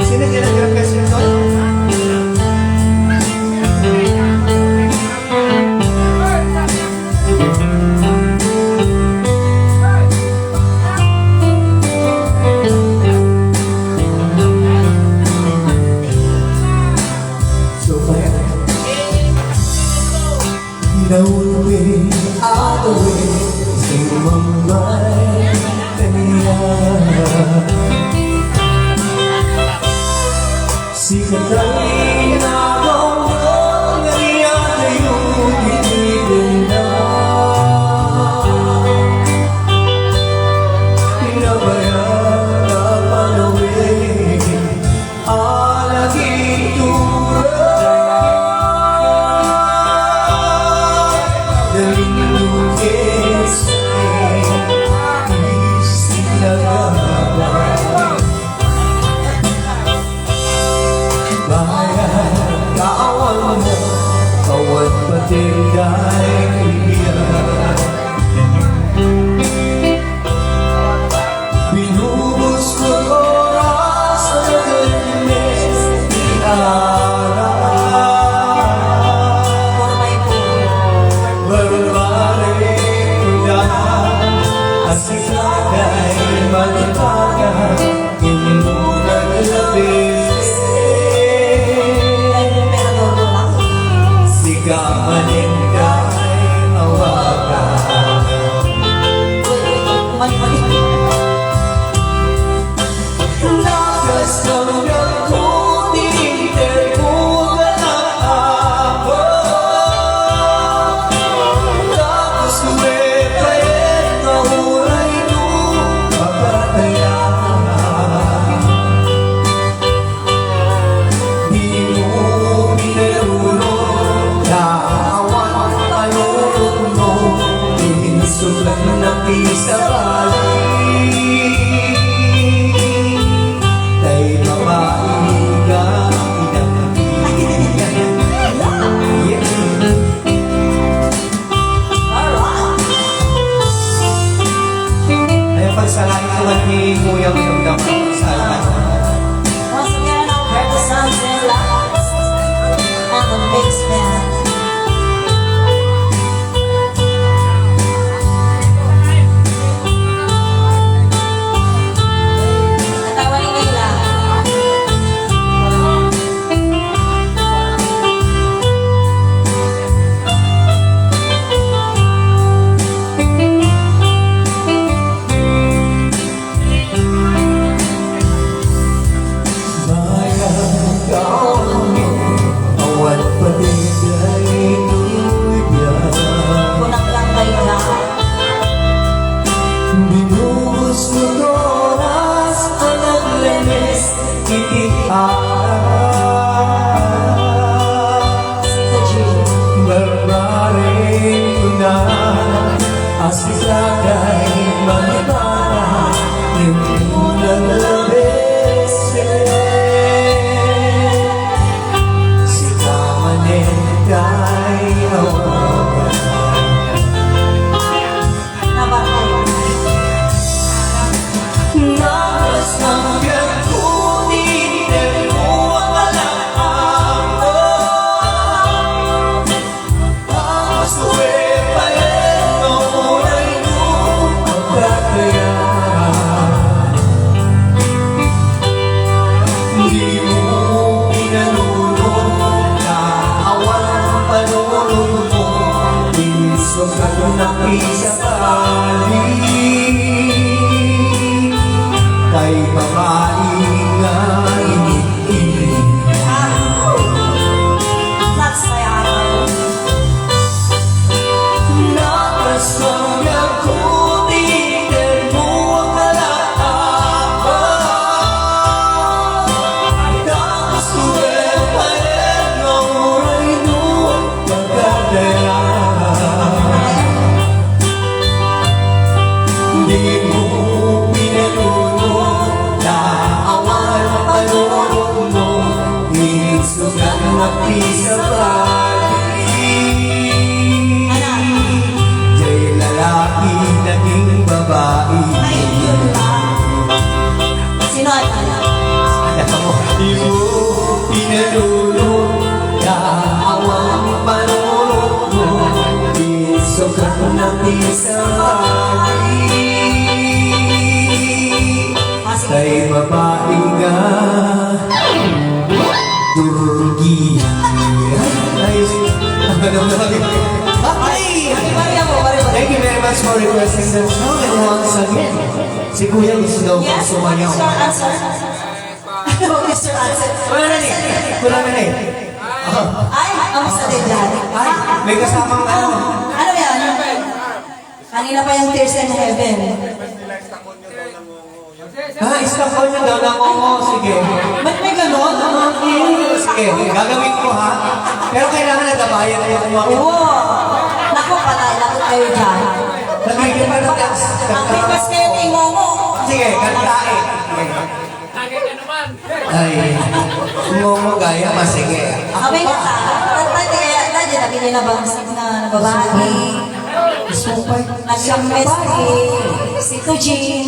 Sino ginagawa kasi ito? No way, other way, sing my mind, sikat ay nagaw ng nangyari yung titigan na pinabayaan na panawin ang naging turay. Dalingin sa'kin, isip na gabay. Bayan, kawan mo, kawan patigay iyan. Binubos ko oras sa nagalinis ni araw. Barbari ko lang, asikagay malipagan, inunan labis. Sigaman kay awagan. Lakas ng ako, tiniter ko ka na ako. Tapos kumetayin na ulay ko pagkatayan. Di mo pinarulong daawan panulong mo, inisuglan na pisabali. Tay mapaigang ay pagsalain naman ni Kuya Magandang Salamat. Once again, I'll hear the sounds and lights on the big stand. Natawain nila. Bayan, kawan mo, kawan patigay iyan. Kunang lang kayo na. Binubos mo oras ang naglanis itihaan. Sita G. Barbarin ko na asikagay malipagan, inunan labis. Sigaman kay awagan. Nabatay. Nakas ng biyagko, tiniter mo ang alaako. Tapos kumetayin na ulay ko pagkatayan. Di mo pinanulong daawan panulong mo, inisuglan na pisabali. Kay mamaingay Nagsayaran. nakas ng ako, tiniter mo ang alaako. Tapos kumetayin na ulay mo pagkatayan. Di mo pinanulong daawan panulong mo, inisuglan na pisabali. Malapit sa hangin Kay babaeng nga Turgi Ayos Okay! Thank you very much for requesting that song and once again si Kuya gusto daw Yes, sumayaw. Mr. Answer. Mr. Answer. Wala na eh. Wala na eh. Ay, kamusta din dyan? Ay, may kasamang ano. Ano yan? Kanina pa yung Tears in Heaven. Istanbul niya daw lang ako. Sige. Ba't may ganon? Sige, gagawin ko ha. Pero kailangan nagkabayan kayo kumakin. Oo. Naku, patay. Naku kayo dyan. Nagiging pa na Ang request kayo kay Momo. Sige, kantain. Ay, mo gaya, masige. Sabi nga ta, tadi nabi nila bangsag na babae. Nag-miss si Tujin.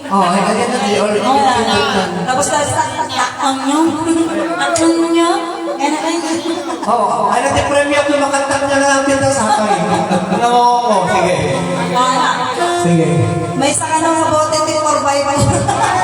Oh, ay, ganyan na di or Tapos ang yung Oo, ay natin premium na makantang na lang kita sa akin. Oo, sige. Wala. Sige. May saka ng bote din for bye-bye.